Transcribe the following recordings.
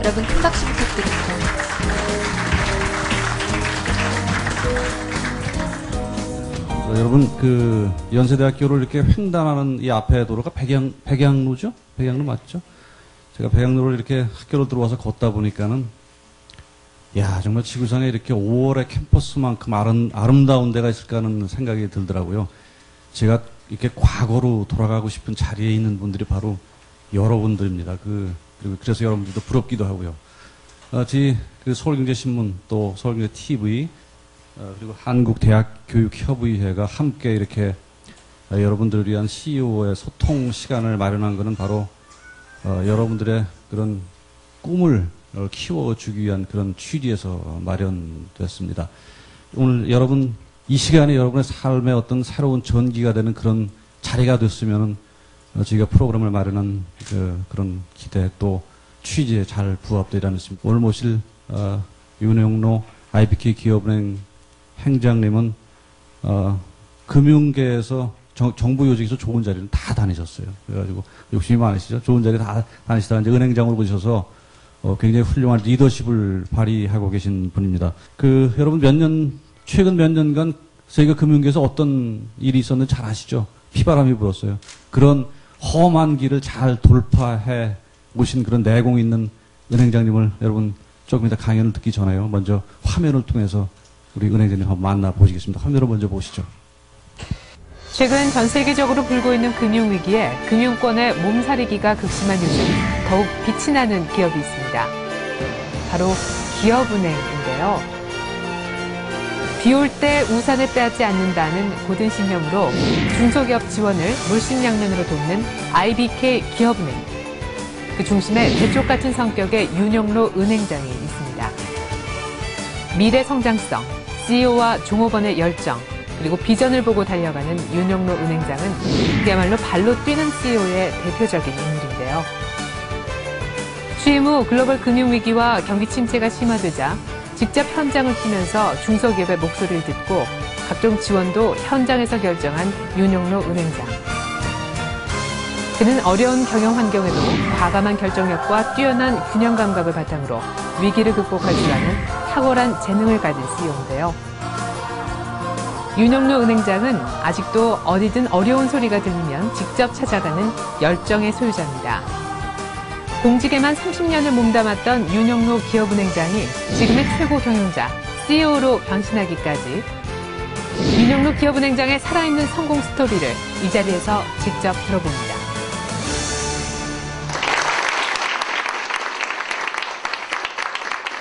여러분 큰 박수 부탁드립니다. 여러분 그 연세대학교를 이렇게 횡단하는 이 앞에 도로가 백양로죠? 백양로 맞죠? 제가 백양로를 이렇게 학교로 들어와서 걷다 보니까는 야 정말 지구상에 이렇게 5월의 캠퍼스만큼 아름다운 데가 있을까 하는 생각이 들더라고요. 제가 이렇게 과거로 돌아가고 싶은 자리에 있는 분들이 바로 여러분들입니다. 그리고 그래서 여러분들도 부럽기도 하고요. 그 서울경제신문 또 서울경제 TV 그리고 한국대학교육협의회가 함께 이렇게 여러분들을 위한 CEO의 소통 시간을 마련한 것은 바로 여러분들의 그런 꿈을 키워주기 위한 그런 취지에서 마련됐습니다. 오늘 여러분 이 시간에 여러분의 삶의 어떤 새로운 전기가 되는 그런 자리가 됐으면 저희가 프로그램을 마련한 그런 기대 또 취지에 잘 부합되리라 믿습니다. 오늘 모실 윤영로 IBK 기업은행 행장님은 금융계에서 정부 요직에서 좋은 자리는 다 다니셨어요. 그래가지고 욕심이 많으시죠. 좋은 자리 다 다니시다가 이제 은행장으로 보셔서 굉장히 훌륭한 리더십을 발휘하고 계신 분입니다. 여러분 최근 몇 년간 저희가 금융계에서 어떤 일이 있었는지 잘 아시죠? 피바람이 불었어요. 그런 험한 길을 잘 돌파해 오신 그런 내공 있는 은행장님을 여러분 조금 이따 강연을 듣기 전에요. 먼저 화면을 통해서 우리 은행장님 한번 만나보시겠습니다. 화면을 먼저 보시죠. 최근 전 세계적으로 불고 있는 금융위기에 금융권의 몸살이기가 극심한 요즘 더욱 빛이 나는 기업이 있습니다. 바로 기업은행인데요. 비 올 때 우산을 빼앗지 않는다는 고든 신념으로 중소기업 지원을 물심양면으로 돕는 IBK 기업은행. 그 중심에 대쪽 같은 성격의 윤영로 은행장이 있습니다. 미래 성장성, CEO와 종업원의 열정, 그리고 비전을 보고 달려가는 윤영로 은행장은 그야말로 발로 뛰는 CEO의 대표적인 인물인데요. 취임 후 글로벌 금융위기와 경기 침체가 심화되자 직접 현장을 뛰면서 중소기업의 목소리를 듣고 각종 지원도 현장에서 결정한 윤영로 은행장. 그는 어려운 경영 환경에도 과감한 결정력과 뛰어난 균형 감각을 바탕으로 위기를 극복할 줄 아는 탁월한 재능을 가진 CEO인데요. 윤영로 은행장은 아직도 어디든 어려운 소리가 들리면 직접 찾아가는 열정의 소유자입니다. 공직에만 30년을 몸담았던 윤영로 기업은행장이 지금의 최고 경영자, CEO로 변신하기까지 윤영로 기업은행장의 살아있는 성공 스토리를 이 자리에서 직접 들어봅니다.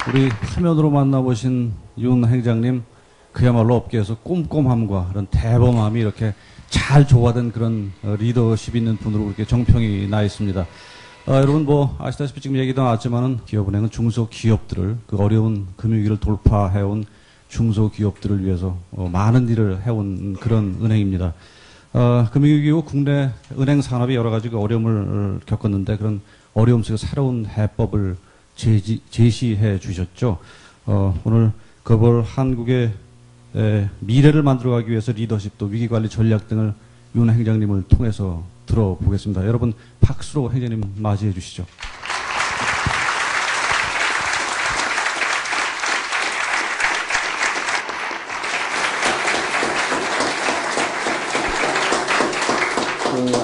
우리 화면으로 만나보신 윤 행장님 그야말로 업계에서 꼼꼼함과 그런 대범함이 이렇게 잘 조화된 그런 리더십 있는 분으로 그렇게 정평이 나 있습니다. 여러분 아시다시피 지금 얘기도 나왔지만은 기업은행은 중소기업들을 그 어려운 금융위기를 돌파해온 중소기업들을 위해서 많은 일을 해온 그런 은행입니다. 금융위기 후 국내 은행 산업이 여러 가지 어려움을 겪었는데 그런 어려움 속에 새로운 해법을 제시해 주셨죠. 오늘 글로벌 한국의 미래를 만들어가기 위해서 리더십 또 위기관리 전략 등을 윤 행장님을 통해서 들어보겠습니다. 여러분 박수로 행장님 맞이해 주시죠.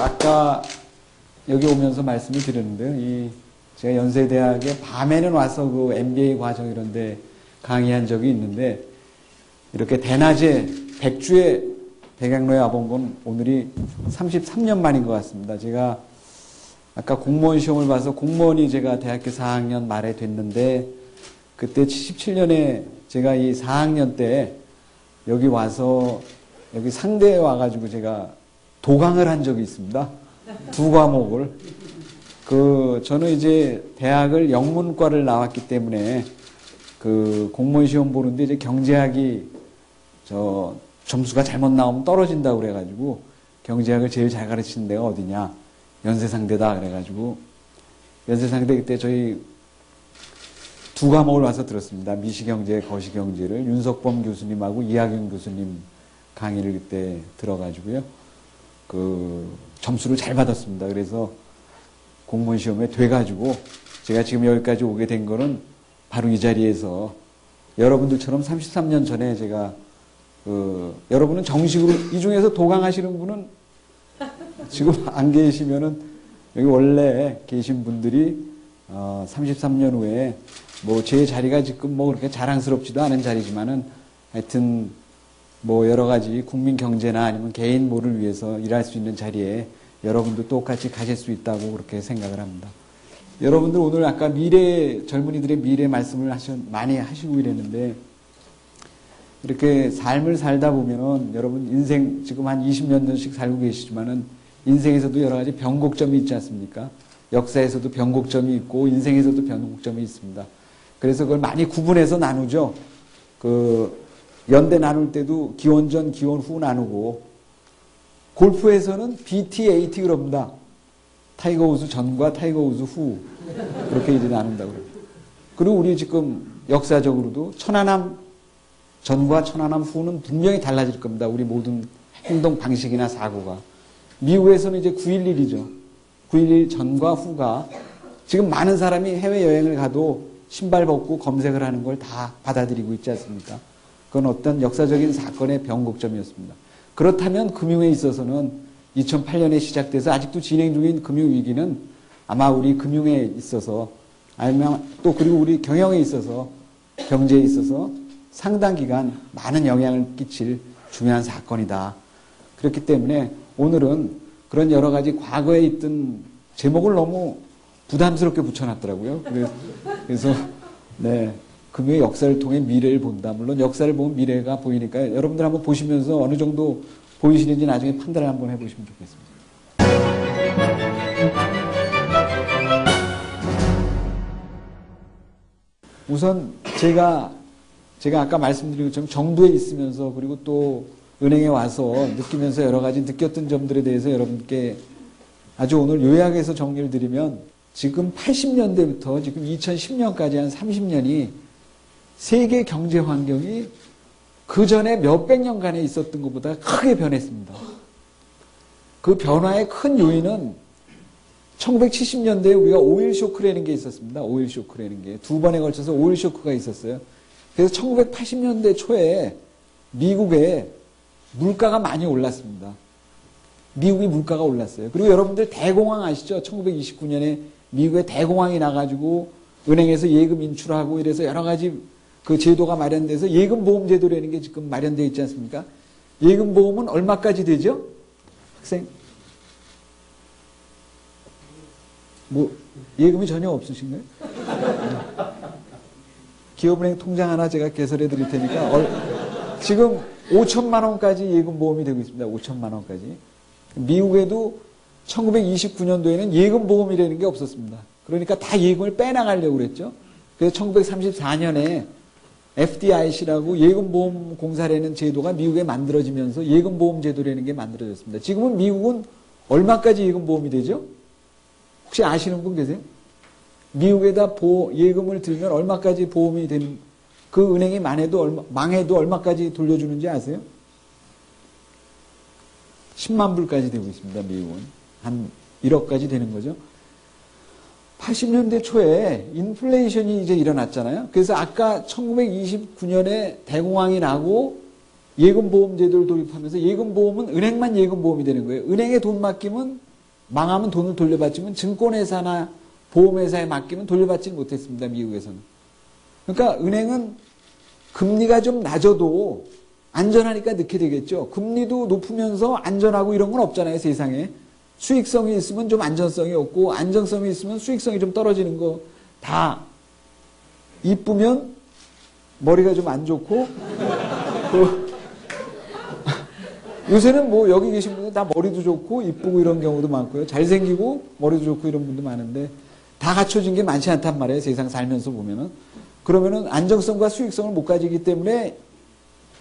아까 여기 오면서 말씀을 드렸는데요. 제가 연세대학에 밤에는 와서 그 MBA 과정 이런 데 강의한 적이 있는데 이렇게 대낮에 백주에 백양로에 와본 건 오늘이 33년 만인 것 같습니다. 제가 아까 공무원 시험을 봐서 공무원이 제가 대학교 4학년 말에 됐는데 그때 77년에 제가 이 4학년 때 여기 와서 여기 상대에 와가지고 제가 도강을 한 적이 있습니다. 2과목을. 저는 이제 대학을 영문과를 나왔기 때문에 공무원 시험 보는데 이제 경제학이 점수가 잘못 나오면 떨어진다고 그래가지고 경제학을 제일 잘 가르치는 데가 어디냐. 연세상대다 그래가지고 연세상대 그때 저희 2과목을 와서 들었습니다. 미시경제, 거시경제를 윤석범 교수님하고 이학용 교수님 강의를 그때 들어가지고요. 점수를 잘 받았습니다. 그래서 공무원 시험에 돼가지고 제가 지금 여기까지 오게 된 거는 바로 이 자리에서 여러분들처럼 33년 전에 제가 여러분은 정식으로 이 중에서 도강하시는 분은 지금 안 계시면은 여기 원래 계신 분들이 33년 후에 뭐 제 자리가 지금 뭐 그렇게 자랑스럽지도 않은 자리지만은 하여튼 뭐 여러 가지 국민 경제나 아니면 개인 뭐를 위해서 일할 수 있는 자리에 여러분도 똑같이 가실 수 있다고 그렇게 생각을 합니다. 여러분들 오늘 아까 젊은이들의 미래 말씀을 많이 하시고 이랬는데 이렇게 삶을 살다 보면은 여러분 인생 지금 한 20년 전씩 살고 계시지만은 인생에서도 여러 가지 변곡점이 있지 않습니까? 역사에서도 변곡점이 있고 인생에서도 변곡점이 있습니다. 그래서 그걸 많이 구분해서 나누죠. 연대 나눌 때도 기원 전, 기원 후 나누고 골프에서는 BT, AT 그럽니다. 타이거 우즈 전과 타이거 우즈 후 그렇게 이제 나눈다고 그래요. 그리고 우리 지금 역사적으로도 천안함 전과 천안함 후는 분명히 달라질 겁니다. 우리 모든 행동 방식이나 사고가. 미국에서는 이제 9.11이죠. 9.11 전과 후가 지금 많은 사람이 해외여행을 가도 신발 벗고 검색을 하는 걸 다 받아들이고 있지 않습니까? 그건 어떤 역사적인 사건의 변곡점이었습니다. 그렇다면 금융에 있어서는 2008년에 시작돼서 아직도 진행 중인 금융위기는 아마 우리 금융에 있어서 아니면 또 그리고 우리 경영에 있어서 경제에 있어서 상당 기간 많은 영향을 끼칠 중요한 사건이다. 그렇기 때문에 오늘은 그런 여러 가지 과거에 있던 제목을 너무 부담스럽게 붙여놨더라고요. 그래서 네, 금융의 역사를 통해 미래를 본다. 물론 역사를 보면 미래가 보이니까 여러분들 한번 보시면서 어느 정도 보이시는지 나중에 판단을 한번 해보시면 좋겠습니다. 우선 제가 아까 말씀드린 것처럼 정부에 있으면서 그리고 또 은행에 와서 느끼면서 여러 가지 느꼈던 점들에 대해서 여러분께 아주 오늘 요약해서 정리를 드리면 지금 80년대부터 지금 2010년까지 한 30년이 세계 경제 환경이 그 전에 몇백 년간에 있었던 것보다 크게 변했습니다. 그 변화의 큰 요인은 1970년대에 우리가 오일 쇼크라는 게 있었습니다. 오일 쇼크라는 게. 두 번에 걸쳐서 오일 쇼크가 있었어요. 그래서 1980년대 초에 미국에 물가가 많이 올랐습니다. 미국이 물가가 올랐어요. 그리고 여러분들 대공황 아시죠? 1929년에 미국에 대공황이 나가지고 은행에서 예금 인출하고 이래서 여러 가지 그 제도가 마련돼서 예금보험 제도라는 게 지금 마련되어 있지 않습니까? 예금보험은 얼마까지 되죠? 학생? 뭐 예금이 전혀 없으신가요? 기업은행 통장 하나 제가 개설해 드릴 테니까 지금 5천만 원까지 예금보험이 되고 있습니다. 5천만 원까지. 미국에도 1929년도에는 예금보험이라는 게 없었습니다. 그러니까 다 예금을 빼나가려고 그랬죠. 그래서 1934년에 FDIC라고 예금보험공사라는 제도가 미국에 만들어지면서 예금보험 제도라는 게 만들어졌습니다. 지금은 미국은 얼마까지 예금보험이 되죠? 혹시 아시는 분 계세요? 미국에다 예금을 들면 얼마까지 보험이 되는, 그 은행이 망해도 얼마까지 돌려주는지 아세요? 10만 불까지 되고 있습니다. 미국은. 한 1억까지 되는 거죠. 80년대 초에 인플레이션이 이제 일어났잖아요. 그래서 아까 1929년에 대공황이 나고 예금보험 제도를 도입하면서 예금보험은 은행만 예금보험이 되는 거예요. 은행에 돈 맡기면 망하면 돈을 돌려받지만 증권회사나 보험회사에 맡기면 돌려받지 못했습니다. 미국에서는. 그러니까 은행은 금리가 좀 낮아도 안전하니까 넣게 되겠죠. 금리도 높으면서 안전하고 이런 건 없잖아요. 세상에. 수익성이 있으면 좀 안전성이 없고 안정성이 있으면 수익성이 좀 떨어지는 거 다 이쁘면 머리가 좀 안 좋고 요새는 뭐 여기 계신 분들 다 머리도 좋고 이쁘고 이런 경우도 많고요. 잘생기고 머리도 좋고 이런 분도 많은데 다 갖춰진 게 많지 않단 말이에요. 세상 살면서 보면은. 그러면은 안정성과 수익성을 못 가지기 때문에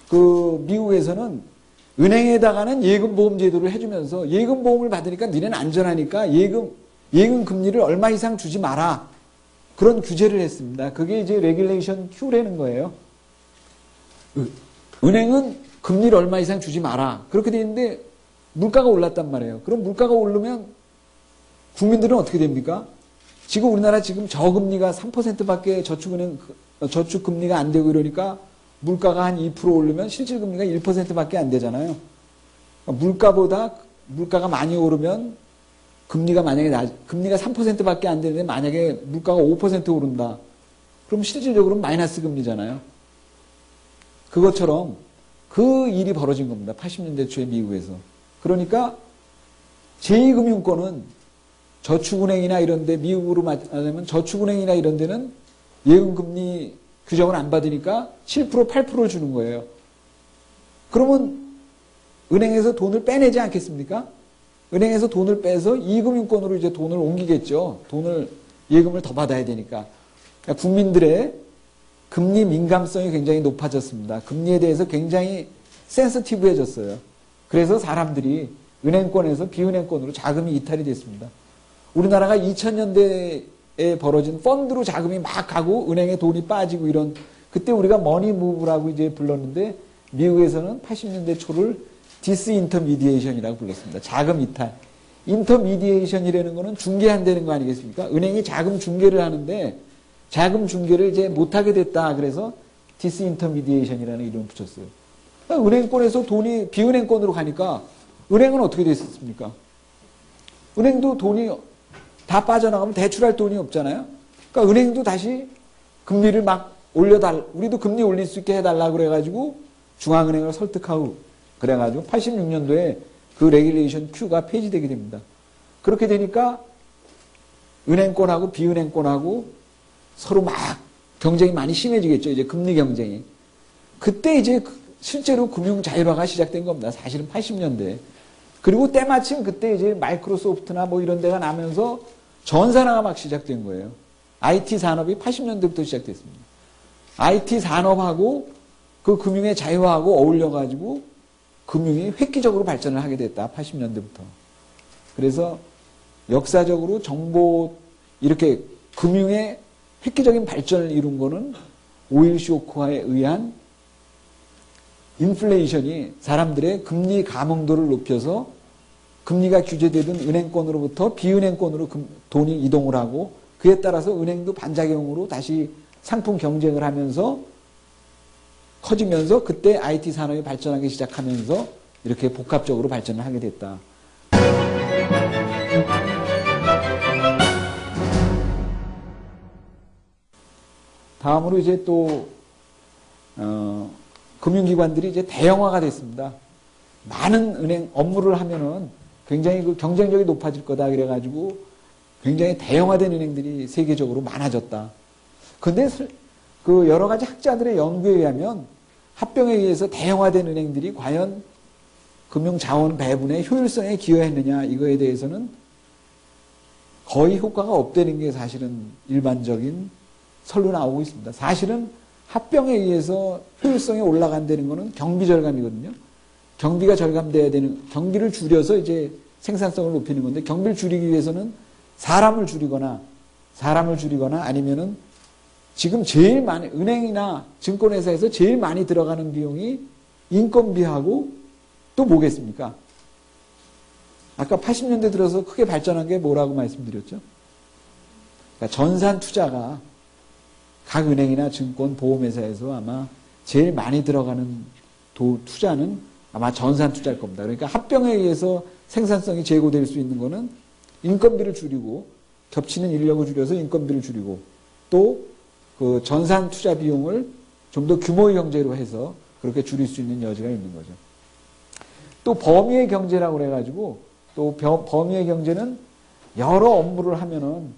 그 미국에서는 은행에다가는 예금보험 제도를 해주면서 예금보험을 받으니까 니네는 안전하니까 예금 금리를 얼마 이상 주지 마라. 그런 규제를 했습니다. 그게 이제 레귤레이션 Q라는 거예요. 은행은 금리를 얼마 이상 주지 마라. 그렇게 돼 있는데 물가가 올랐단 말이에요. 그럼 물가가 오르면 국민들은 어떻게 됩니까? 지금 우리나라 지금 저금리가 3%밖에 저축금리가 안 되고 이러니까 물가가 한 2% 오르면 실질금리가 1%밖에 안 되잖아요. 그러니까 물가가 많이 오르면 금리가 3%밖에 안 되는데 만약에 물가가 5% 오른다. 그럼 실질적으로는 마이너스 금리잖아요. 그것처럼 그 일이 벌어진 겁니다. 80년대 초에 미국에서. 그러니까 제2금융권은 저축은행이나 이런 데, 미국으로 말하자면 저축은행이나 이런 데는 예금금리 규정을 안 받으니까 7%, 8%를 주는 거예요. 그러면 은행에서 돈을 빼내지 않겠습니까? 은행에서 돈을 빼서 이금융권으로 이제 돈을 옮기겠죠. 예금을 더 받아야 되니까. 그러니까 국민들의 금리 민감성이 굉장히 높아졌습니다. 금리에 대해서 굉장히 센서티브해졌어요. 그래서 사람들이 은행권에서 비은행권으로 자금이 이탈이 됐습니다. 우리나라가 2000년대에 벌어진 펀드로 자금이 막 가고 은행에 돈이 빠지고 이런, 그때 우리가 머니 무브라고 이제 불렀는데 미국에서는 80년대 초를 디스인터미디에이션이라고 불렀습니다. 자금 이탈. 인터미디에이션이라는 거는 중개한다는 거 아니겠습니까? 은행이 자금 중개를 하는데 자금 중개를 이제 못하게 됐다. 그래서 디스인터미디에이션이라는 이름을 붙였어요. 그러니까 은행권에서 돈이 비은행권으로 가니까 은행은 어떻게 됐습니까? 은행도 돈이 다 빠져나가면 대출할 돈이 없잖아요. 그러니까 은행도 다시 금리를 막 우리도 금리 올릴 수 있게 해달라고 그래가지고 중앙은행을 설득하고 그래가지고 86년도에 그 레귤레이션 Q가 폐지되게 됩니다. 그렇게 되니까 은행권하고 비은행권하고 서로 막 경쟁이 많이 심해지겠죠. 이제 금리 경쟁이. 그때 이제 실제로 금융 자율화가 시작된 겁니다. 사실은 80년대. 그리고 때마침 그때 이제 마이크로소프트나 뭐 이런 데가 나면서 전산화가 막 시작된 거예요. IT 산업이 80년대부터 시작됐습니다. IT 산업하고 그 금융의 자유화하고 어울려가지고 금융이 획기적으로 발전을 하게 됐다. 80년대부터. 그래서 역사적으로 이렇게 금융의 획기적인 발전을 이룬 거는 오일 쇼크화에 의한 인플레이션이 사람들의 금리 감흥도를 높여서 금리가 규제되던 은행권으로부터 비은행권으로 돈이 이동을 하고 그에 따라서 은행도 반작용으로 다시 상품 경쟁을 하면서 커지면서 그때 IT 산업이 발전하기 시작하면서 이렇게 복합적으로 발전을 하게 됐다. 다음으로 이제 또 금융기관들이 이제 대형화가 됐습니다. 많은 은행 업무를 하면은 굉장히 그 경쟁력이 높아질 거다 그래가지고 굉장히 대형화된 은행들이 세계적으로 많아졌다. 근데 그 여러 가지 학자들의 연구에 의하면 합병에 의해서 대형화된 은행들이 과연 금융 자원 배분의 효율성에 기여했느냐 이거에 대해서는 거의 효과가 없다는 게 사실은 일반적인 설로 나오고 있습니다. 사실은 합병에 의해서 효율성이 올라간다는 거는 경비 절감이거든요. 경비가 절감돼야 되는, 경비를 줄여서 이제 생산성을 높이는 건데 경비를 줄이기 위해서는 사람을 줄이거나 아니면은 지금 제일 많이, 은행이나 증권회사에서 제일 많이 들어가는 비용이 인건비하고 또 뭐겠습니까? 아까 80년대 들어서 크게 발전한 게 뭐라고 말씀드렸죠? 그러니까 전산 투자가 각 은행이나 증권, 보험회사에서 아마 제일 많이 들어가는 투자는 아마 전산 투자일 겁니다. 그러니까 합병에 의해서 생산성이 제고될 수 있는 거는 인건비를 줄이고 겹치는 인력을 줄여서 인건비를 줄이고 또 그 전산 투자 비용을 좀 더 규모의 경제로 해서 그렇게 줄일 수 있는 여지가 있는 거죠. 또 범위의 경제라고 그래가지고 또 범위의 경제는 여러 업무를 하면은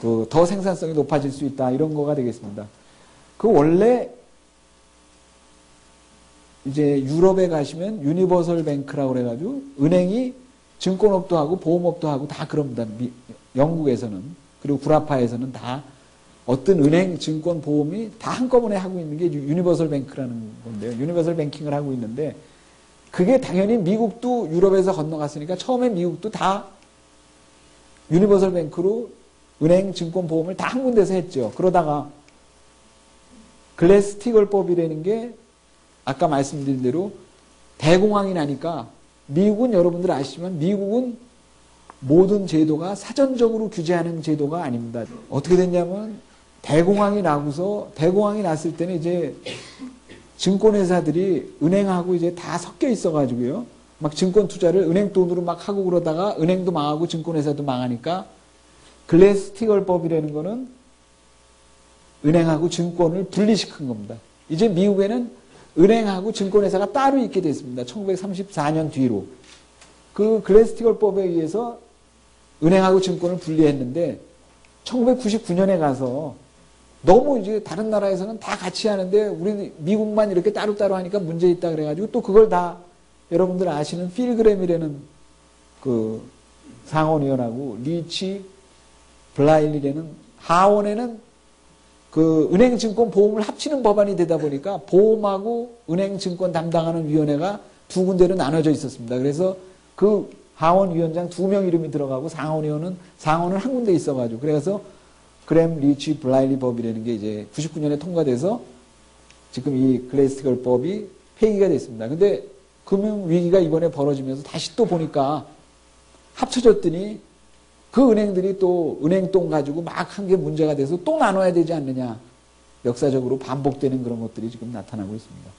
그 더 생산성이 높아질 수 있다 이런 거가 되겠습니다. 그 원래 이제 유럽에 가시면 유니버설 뱅크라고 그래가지고 은행이 증권업도 하고 보험업도 하고 다 그럽니다. 영국에서는 그리고 구라파에서는 다 어떤 은행, 증권, 보험이 다 한꺼번에 하고 있는 게 유니버설 뱅크라는 건데요. 유니버설 뱅킹을 하고 있는데 그게 당연히 미국도 유럽에서 건너갔으니까 처음에 미국도 다 유니버설 뱅크로 은행, 증권, 보험을 다 한 군데서 했죠. 그러다가 글래스-스티글법이라는 게 아까 말씀드린 대로 대공황이 나니까 미국은 여러분들 아시지만 미국은 모든 제도가 사전적으로 규제하는 제도가 아닙니다. 어떻게 됐냐면 대공황이 났을 때는 이제 증권회사들이 은행하고 이제 다 섞여 있어가지고요. 막 증권 투자를 은행 돈으로 막 하고 그러다가 은행도 망하고 증권회사도 망하니까 글래스-스티글법이라는 거는 은행하고 증권을 분리시킨 겁니다. 이제 미국에는 은행하고 증권회사가 따로 있게 됐습니다. 1934년 뒤로. 그 글래스-스티글법에 의해서 은행하고 증권을 분리했는데 1999년에 가서 너무 이제 다른 나라에서는 다 같이 하는데 우리 미국만 이렇게 따로따로 하니까 문제 있다 그래가지고 또 그걸 다 여러분들 아시는 필그램이라는 그 상원의원하고 리치 블라일리라는 하원에는 그 은행증권 보험을 합치는 법안이 되다 보니까 보험하고 은행증권 담당하는 위원회가 두 군데로 나눠져 있었습니다. 그래서 그 하원위원장 2명 이름이 들어가고 상원은 한 군데 있어가지고 그래서 그램 리치 블라일리 법이라는 게 이제 99년에 통과돼서 지금 이 글래스-스티글법이 폐기가 됐습니다. 근데 금융위기가 이번에 벌어지면서 다시 또 보니까 합쳐졌더니 그 은행들이 또 은행돈 가지고 막 한 게 문제가 돼서 또 나눠야 되지 않느냐. 역사적으로 반복되는 그런 것들이 지금 나타나고 있습니다.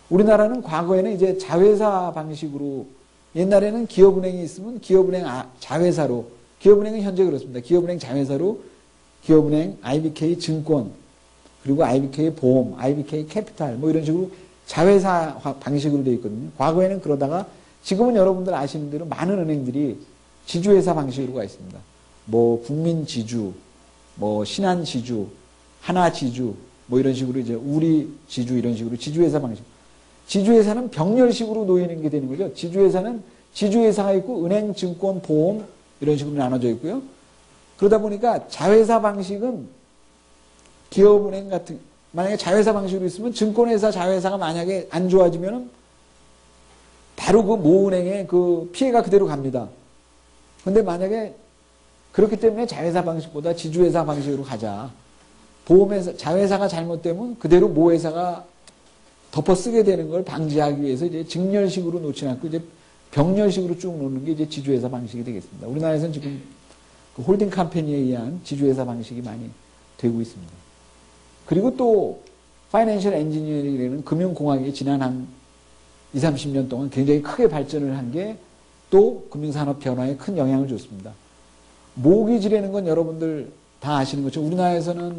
우리나라는 과거에는 이제 자회사 방식으로 옛날에는 기업은행이 있으면 기업은행 자회사로 기업은행은 현재 그렇습니다. 기업은행 자회사로 기업은행, IBK 증권, 그리고 IBK 보험, IBK 캐피탈 뭐 이런 식으로 자회사 방식으로 되어 있거든요. 과거에는 그러다가 지금은 여러분들 아시는 대로 많은 은행들이 지주회사 방식으로 가 있습니다. 뭐 국민지주, 뭐 신한지주, 하나지주 뭐 이런 식으로 이제 우리지주 이런 식으로 지주회사 방식. 지주회사는 병렬식으로 놓이는 게 되는 거죠. 지주회사는 지주회사가 있고 은행, 증권, 보험 이런 식으로 나눠져 있고요. 그러다 보니까 자회사 방식은 기업은행 같은 만약에 자회사 방식으로 있으면 증권회사 자회사가 만약에 안 좋아지면은 바로 그 모은행에 그 피해가 그대로 갑니다. 근데 만약에 그렇기 때문에 자회사 방식보다 지주회사 방식으로 가자. 보험회사, 자회사가 잘못되면 그대로 모회사가 덮어쓰게 되는 걸 방지하기 위해서 이제 직렬식으로 놓지 않고 이제 병렬식으로 쭉 놓는 게 이제 지주회사 방식이 되겠습니다. 우리나라에서는 지금 그 홀딩 컴퍼니에 의한 지주회사 방식이 많이 되고 있습니다. 그리고 또 파이낸셜 엔지니어링이라는 금융공학이 지난 한 20, 30년 동안 굉장히 크게 발전을 한 게 또 금융산업 변화에 큰 영향을 줬습니다. 모기지라는 건 여러분들 다 아시는 것처럼 우리나라에서는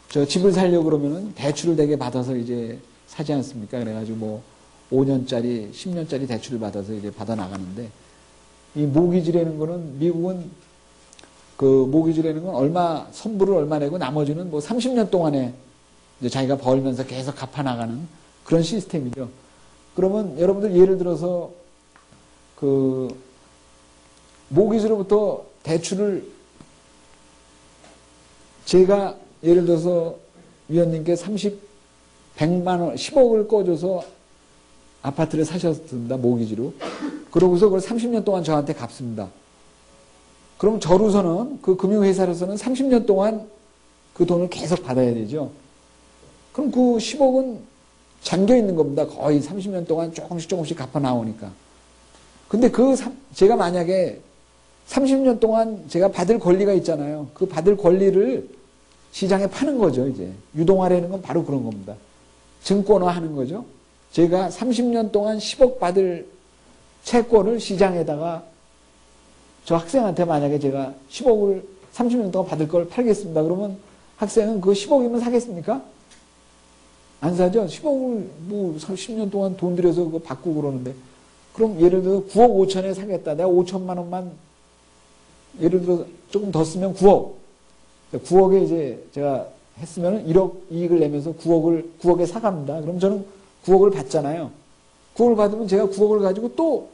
저 집을 살려고 그러면은 대출을 되게 받아서 이제 사지 않습니까? 그래가지고 뭐 5년짜리, 10년짜리 대출을 받아서 이제 받아 나가는데 이 모기지라는 거는 미국은 그 모기지라는 건 선불을 얼마 내고 나머지는 뭐 30년 동안에 이제 자기가 벌면서 계속 갚아 나가는 그런 시스템이죠. 그러면 여러분들 예를 들어서 그 모기지로부터 대출을 제가 예를 들어서 위원님께 100만 원, 10억을 꺼줘서 아파트를 사셨습니다. 모기지로. 그러고서 그걸 30년 동안 저한테 갚습니다. 그럼 저로서는 그 금융회사로서는 30년 동안 그 돈을 계속 받아야 되죠. 그럼 그 10억은 잠겨 있는 겁니다. 거의 30년 동안 조금씩 갚아 나오니까. 근데 제가 만약에 30년 동안 제가 받을 권리가 있잖아요. 그 받을 권리를 시장에 파는 거죠, 이제. 유동화라는 건 바로 그런 겁니다. 증권화 하는 거죠. 제가 30년 동안 10억 받을 채권을 시장에다가 저 학생한테 만약에 제가 10억을 30년 동안 받을 걸 팔겠습니다. 그러면 학생은 그 10억이면 사겠습니까? 안 사죠? 10억을 뭐 30년 동안 돈 들여서 그거 받고 그러는데. 그럼 예를 들어 9억 5천에 사겠다. 내가 5천만 원만 예를 들어 조금 더 쓰면 9억. 9억에 이제 제가 했으면 1억 이익을 내면서 9억에 사갑니다. 그럼 저는 9억을 받잖아요. 9억을 받으면 제가 9억을 가지고 또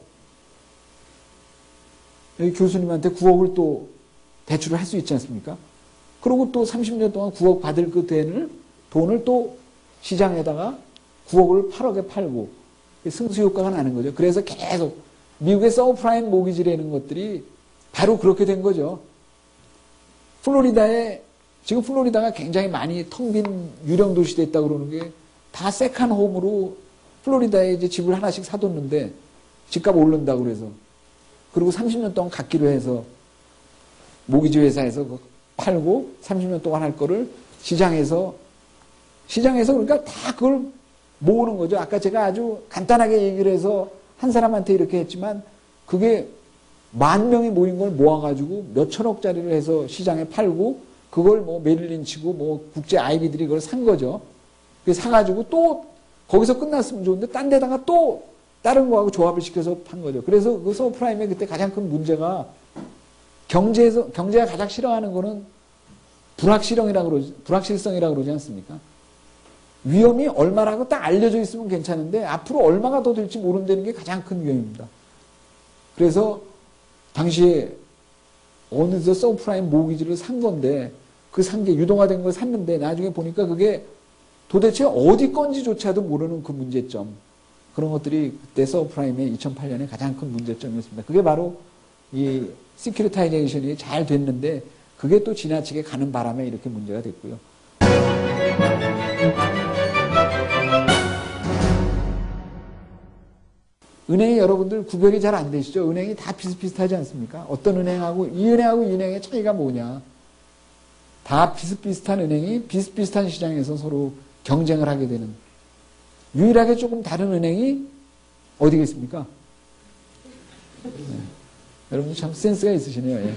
여기 교수님한테 9억을 또 대출을 할 수 있지 않습니까? 그리고 또 30년 동안 9억 받을 그 돈을 또 시장에다가 9억을 8억에 팔고 승수효과가 나는 거죠. 그래서 계속 미국의 서브프라임 모기지라는 것들이 바로 그렇게 된 거죠. 지금 플로리다가 굉장히 많이 텅 빈 유령 도시 됐다고 그러는 게 다 세컨 홈으로 플로리다에 이제 집을 하나씩 사뒀는데 집값 오른다고 그래서 그리고 30년 동안 갖기로 해서 모기지 회사에서 팔고 30년 동안 할 거를 시장에서 그러니까 다 그걸 모으는 거죠. 아까 제가 아주 간단하게 얘기를 해서 한 사람한테 이렇게 했지만 그게 10,000명이 모인 걸 모아가지고 몇 천억짜리를 해서 시장에 팔고 그걸 뭐 메릴린치고 뭐 국제 아이비들이 그걸 산 거죠. 그 사가지고 또 거기서 끝났으면 좋은데 딴 데다가 또 다른 거하고 조합을 시켜서 판 거죠. 그래서 그 서브프라임의 그때 가장 큰 문제가 경제가 가장 싫어하는 거는 불확실성이라고 그러지 않습니까? 위험이 얼마라고 딱 알려져 있으면 괜찮은데 앞으로 얼마가 더 될지 모른다는 게 가장 큰 위험입니다. 그래서 당시에 어느 서브프라임 모기지를 산 건데 그 산 게 유동화된 걸 샀는데 나중에 보니까 그게 도대체 어디 건지조차도 모르는 그 문제점. 그런 것들이 그때 서브프라임의 2008년에 가장 큰 문제점이었습니다. 그게 바로 이 시큐리타이제이션이 잘 됐는데 그게 또 지나치게 가는 바람에 이렇게 문제가 됐고요. 은행이 여러분들 구별이 잘 안 되시죠? 은행이 다 비슷비슷하지 않습니까? 어떤 은행하고 이 은행의 차이가 뭐냐? 다 비슷비슷한 은행이 비슷비슷한 시장에서 서로 경쟁을 하게 되는 유일하게 조금 다른 은행이 어디겠습니까? 네. 여러분 참 센스가 있으시네요. 예.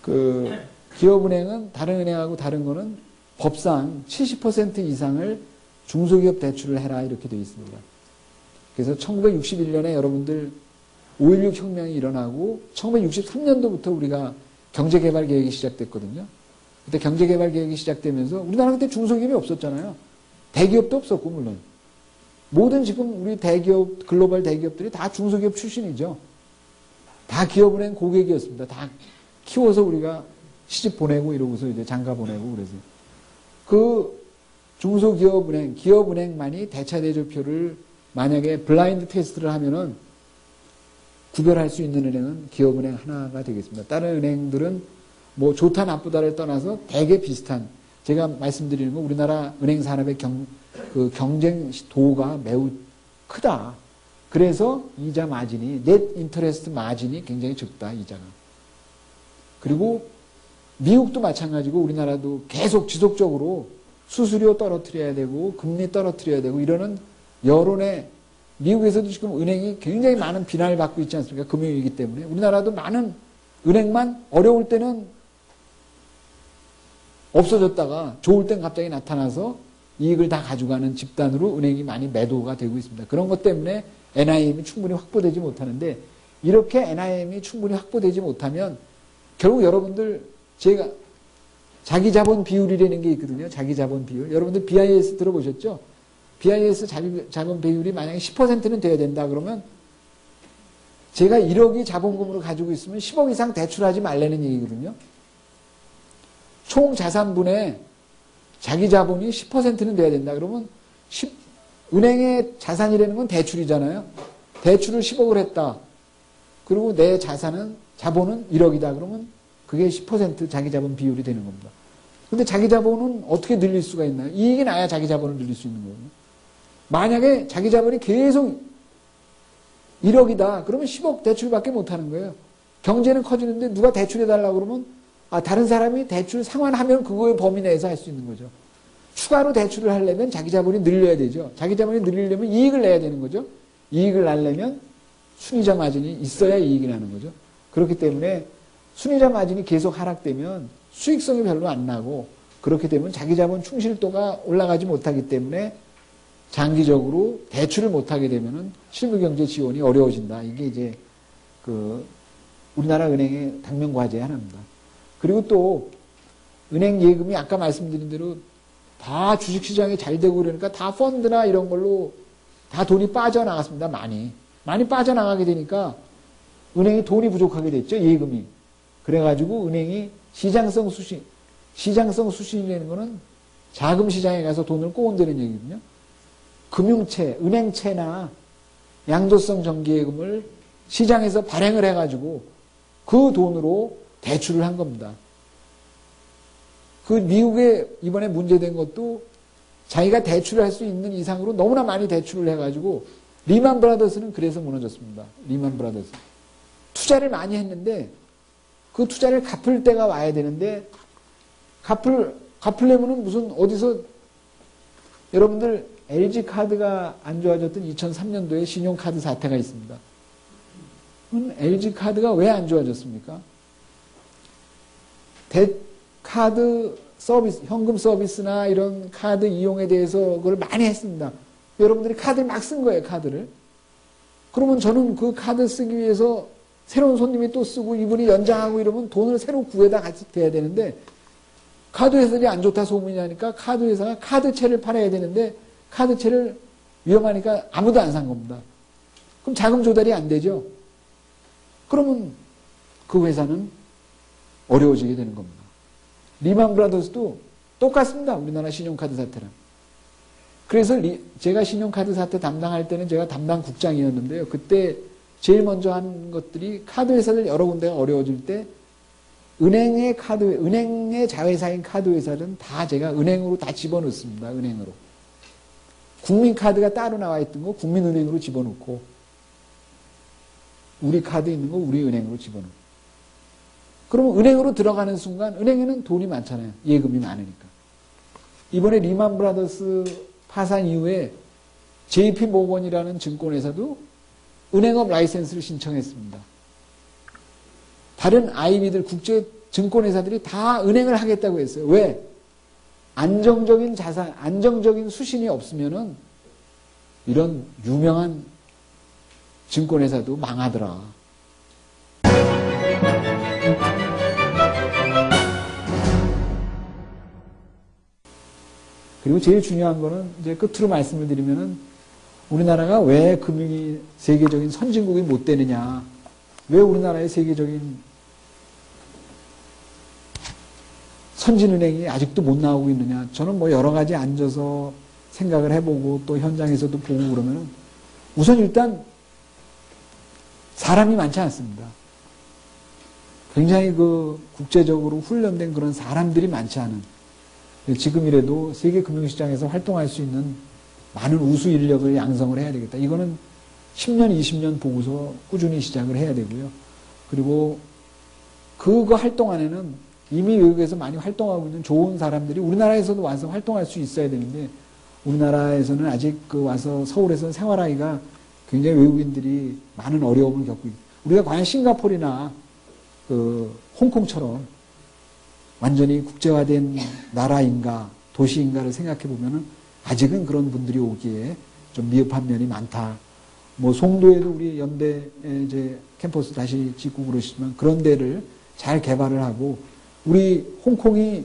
그 기업은행은 다른 은행하고 다른 거는 법상 70% 이상을 중소기업 대출을 해라 이렇게 되어 있습니다. 그래서 1961년에 여러분들 5.16 혁명이 일어나고 1963년도부터 우리가 경제개발 계획이 시작됐거든요. 그때 경제개발 계획이 시작되면서 우리나라 그때 중소기업이 없었잖아요. 대기업도 없었고 물론. 모든 지금 우리 대기업, 글로벌 대기업들이 다 중소기업 출신이죠. 다 기업은행 고객이었습니다. 다 키워서 우리가 시집 보내고 이러고서 이제 장가 보내고 그래서. 그 중소기업은행, 기업은행만이 대차대조표를 만약에 블라인드 테스트를 하면은 구별할 수 있는 은행은 기업은행 하나가 되겠습니다. 다른 은행들은 뭐 좋다 나쁘다를 떠나서 대개 비슷한 제가 말씀드리는 건 우리나라 은행 산업의 경쟁 도가 매우 크다. 그래서 이자 마진이 넷 인터레스트 마진이 굉장히 적다. 이자가. 그리고 미국도 마찬가지고 우리나라도 계속 지속적으로 수수료 떨어뜨려야 되고 금리 떨어뜨려야 되고 이러는 여론에 미국에서도 지금 은행이 굉장히 많은 비난을 받고 있지 않습니까? 금융위기 때문에. 우리나라도 많은 은행만 어려울 때는 없어졌다가 좋을 땐 갑자기 나타나서 이익을 다 가져가는 집단으로 은행이 많이 매도가 되고 있습니다. 그런 것 때문에 NIM이 충분히 확보되지 못하는데 이렇게 NIM이 충분히 확보되지 못하면 결국 여러분들 제가 자기 자본 비율이라는 게 있거든요. 자기 자본 비율. 여러분들 BIS 들어보셨죠? BIS 자본 비율이 만약에 10%는 돼야 된다 그러면 제가 1억이 자본금으로 가지고 있으면 10억 이상 대출하지 말라는 얘기거든요. 총 자산분의 자기 자본이 10%는 돼야 된다 그러면 은행의 자산이라는 건 대출이잖아요. 대출을 10억을 했다. 그리고 내 자본은 1억이다 그러면 그게 10% 자기 자본 비율이 되는 겁니다. 근데 자기 자본은 어떻게 늘릴 수가 있나요? 이익이 나야 자기 자본을 늘릴 수 있는 거거든요. 만약에 자기 자본이 계속 1억이다. 그러면 10억 대출밖에 못 하는 거예요. 경제는 커지는데 누가 대출해달라고 그러면 다른 사람이 대출 상환하면 그거의 범위 내에서 할 수 있는 거죠. 추가로 대출을 하려면 자기 자본이 늘려야 되죠. 자기 자본이 늘리려면 이익을 내야 되는 거죠. 이익을 내려면 순이자 마진이 있어야 이익이 나는 거죠. 그렇기 때문에 순이자 마진이 계속 하락되면 수익성이 별로 안 나고 그렇게 되면 자기 자본 충실도가 올라가지 못하기 때문에 장기적으로 대출을 못하게 되면은 실무 경제 지원이 어려워진다. 이게 이제 우리나라 은행의 당면 과제 하나입니다. 그리고 또 은행 예금이 아까 말씀드린 대로 다 주식시장이 잘 되고 그러니까 다 펀드나 이런 걸로 다 돈이 빠져나갔습니다. 많이 빠져나가게 되니까 은행이 돈이 부족하게 됐죠. 예금이. 그래가지고 은행이 시장성 수신이라는 거는 자금 시장에 가서 돈을 꼬은다는 얘기거든요. 금융채, 은행채나 양도성 정기예금을 시장에서 발행을 해가지고 그 돈으로 대출을 한 겁니다. 그 미국에 이번에 문제된 것도 자기가 대출을 할 수 있는 이상으로 너무나 많이 대출을 해가지고 리만 브라더스는 그래서 무너졌습니다. 리만 브라더스. 투자를 많이 했는데 그 투자를 갚을 때가 와야 되는데 갚으려면은 무슨 어디서 여러분들 LG카드가 안 좋아졌던 2003년도에 신용카드 사태가 있습니다. LG카드가 왜 안 좋아졌습니까? 카드 서비스, 현금 서비스나 이런 카드 이용에 대해서 그걸 많이 했습니다. 여러분들이 카드를 막 쓴 거예요, 카드를. 그러면 저는 그 카드 쓰기 위해서 새로운 손님이 또 쓰고 이분이 연장하고 이러면 돈을 새로 구해다 같이 돼야 되는데 카드 회사들이 안 좋다 소문이 나니까 카드 회사가 카드채를 팔아야 되는데 카드채를 위험하니까 아무도 안 산 겁니다. 그럼 자금 조달이 안 되죠. 그러면 그 회사는 어려워지게 되는 겁니다. 리만 브라더스도 똑같습니다. 우리나라 신용카드 사태랑. 그래서 제가 신용카드 사태 담당할 때는 제가 담당 국장이었는데요. 그때 제일 먼저 한 것들이 카드 회사들 여러 군데가 어려워질 때 은행의 자회사인 카드 회사는 다 제가 은행으로 다 집어넣습니다. 은행으로. 국민카드가 따로 나와 있던 거 국민은행으로 집어넣고 우리 카드 있는 거 우리 은행으로 집어넣고 그러면 은행으로 들어가는 순간 은행에는 돈이 많잖아요. 예금이 많으니까. 이번에 리만 브라더스 파산 이후에 JP 모건이라는 증권회사도 은행업 라이센스를 신청했습니다. 다른 IB들 국제 증권회사들이 다 은행을 하겠다고 했어요. 왜? 안정적인 자산, 안정적인 수신이 없으면은 이런 유명한 증권회사도 망하더라. 그리고 제일 중요한 거는 이제 끝으로 말씀을 드리면은 우리나라가 왜 금융이 세계적인 선진국이 못 되느냐. 왜 우리나라의 세계적인 선진은행이 아직도 못 나오고 있느냐. 저는 뭐 여러 가지 앉아서 생각을 해보고 또 현장에서도 보고 그러면은 우선 일단 사람이 많지 않습니다. 굉장히 그 국제적으로 훈련된 그런 사람들이 많지 않은 지금이라도 세계 금융시장에서 활동할 수 있는 많은 우수 인력을 양성을 해야 되겠다. 이거는 10년, 20년 보고서 꾸준히 시작을 해야 되고요. 그리고 그거 활동 안에는 이미 외국에서 많이 활동하고 있는 좋은 사람들이 우리나라에서도 와서 활동할 수 있어야 되는데 우리나라에서는 아직 그 와서 서울에서 생활하기가 굉장히 외국인들이 많은 어려움을 겪고 있고 우리가 과연 싱가포르나 그 홍콩처럼 완전히 국제화된 나라인가 도시인가를 생각해 보면은 아직은 그런 분들이 오기에 좀 미흡한 면이 많다. 뭐 송도에도 우리 연대 이제 캠퍼스 다시 짓고 그러시지만 그런 데를 잘 개발을 하고 우리 홍콩이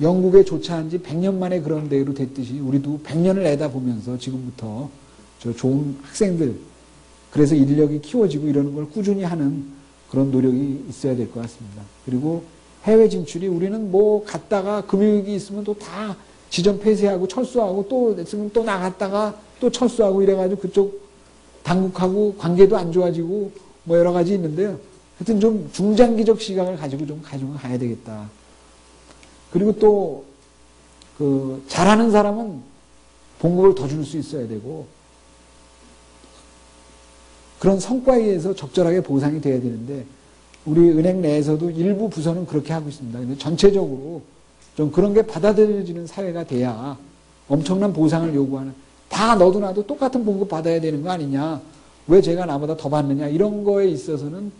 영국에 조차한 지 100년 만에 그런 데로 됐듯이 우리도 100년을 내다보면서 지금부터 저 좋은 학생들 그래서 인력이 키워지고 이러는 걸 꾸준히 하는 그런 노력이 있어야 될 것 같습니다. 그리고 해외 진출이 우리는 뭐 갔다가 금융위기 있으면 또 다 지점 폐쇄하고 철수하고 또 있으면 또 나갔다가 또 철수하고 이래가지고 그쪽 당국하고 관계도 안 좋아지고 뭐 여러 가지 있는데요. 하여튼 좀 중장기적 시각을 가지고 좀 가지고 가야 되겠다. 그리고 또 그 잘하는 사람은 봉급을 더 줄 수 있어야 되고 그런 성과에 의해서 적절하게 보상이 돼야 되는데 우리 은행 내에서도 일부 부서는 그렇게 하고 있습니다. 근데 전체적으로 좀 그런 게 받아들여지는 사회가 돼야 엄청난 보상을 요구하는 다 너도 나도 똑같은 봉급 받아야 되는 거 아니냐. 왜 제가 나보다 더 받느냐. 이런 거에 있어서는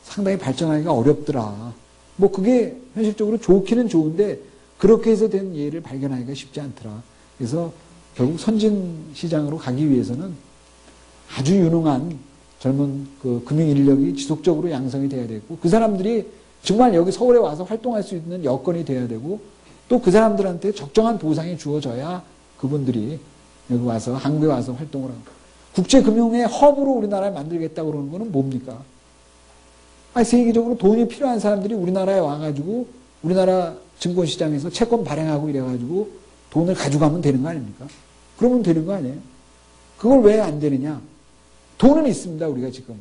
상당히 발전하기가 어렵더라. 뭐 그게 현실적으로 좋기는 좋은데 그렇게 해서 된 예를 발견하기가 쉽지 않더라. 그래서 결국 선진 시장으로 가기 위해서는 아주 유능한 젊은 그 금융 인력이 지속적으로 양성이 돼야 되고 그 사람들이 정말 여기 서울에 와서 활동할 수 있는 여건이 돼야 되고 또 그 사람들한테 적정한 보상이 주어져야 그분들이 여기 와서 한국에 와서 활동을 하고 국제금융의 허브로 우리나라를 만들겠다고 그러는 거는 뭡니까? 아니, 세계적으로 돈이 필요한 사람들이 우리나라에 와가지고 우리나라 증권시장에서 채권 발행하고 이래가지고 돈을 가져가면 되는 거 아닙니까? 그러면 되는 거 아니에요? 그걸 왜 안 되느냐? 돈은 있습니다, 우리가 지금.